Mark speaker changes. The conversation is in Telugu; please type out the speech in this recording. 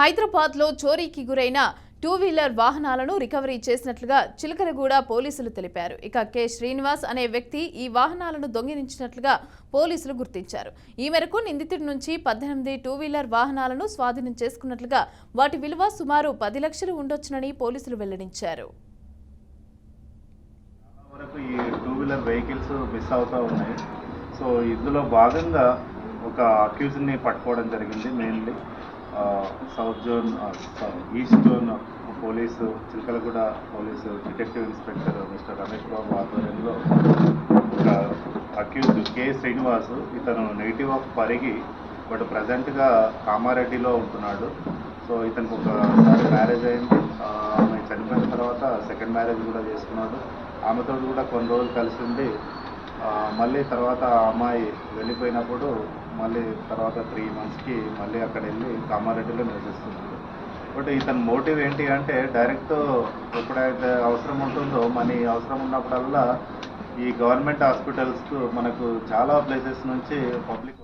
Speaker 1: హైదరాబాద్లో చోరీకి గురైన టూ వీలర్ వాహనాలను రికవరీ చేసినట్లుగా చిలకలగూడ పోలీసులు తెలిపారు. ఇక కె శ్రీనివాస్ అనే వ్యక్తి ఈ వాహనాలను దొంగిలించినట్లుగా పోలీసులు గుర్తించారు. ఈ మేరకు నిందితుడి నుంచి 18 టూ వీలర్ వాహనాలను స్వాధీనం చేసుకున్నట్లుగా, వాటి విలువ సుమారు 10 లక్షలు ఉండొచ్చునని పోలీసులు వెల్లడించారు.
Speaker 2: ఈ టూ వీలర్ వెహికల్స్ మిస్ అవుతూ ఉన్నాయి. సో ఇందులో భాగంగా ఒక అక్యూజ్ని పట్టుకోవడం జరిగింది. Mainly south zone east zone police Chilkalguda police detective inspector mister Ramesh Babu ఆధ్వర్యంలో ఒక అక్యూజ్డ్ కె శ్రీనివాస్, ఇతను నేటివ్ ఆఫ్ పరిగి, బట్ ప్రజెంట్గా కామారెడ్డిలో ఉంటున్నాడు. సో ఇతనికి ఒకసారి మ్యారేజ్ అయింది. ఆమె చనిపోయిన తర్వాత సెకండ్ మ్యారేజ్ కూడా చేసుకున్నాడు. ఆమెతో కూడా కొన్ని రోజులు కలిసి ఉండి మళ్ళీ తర్వాత ఆ అమ్మాయి వెళ్ళిపోయినప్పుడు మళ్ళీ తర్వాత 3 monthsకి మళ్ళీ అక్కడ వెళ్ళి కామారెడ్డిలో నివసిస్తున్నాడు. బట్ ఇతని మోటివ్ ఏంటి అంటే, డైరెక్ట్ ఎప్పుడైతే అవసరం ఉంటుందో, మనీ అవసరం ఉన్నప్పుడల్లా ఈ గవర్నమెంట్ హాస్పిటల్స్కు మనకు చాలా ప్లేసెస్ నుంచి పబ్లిక్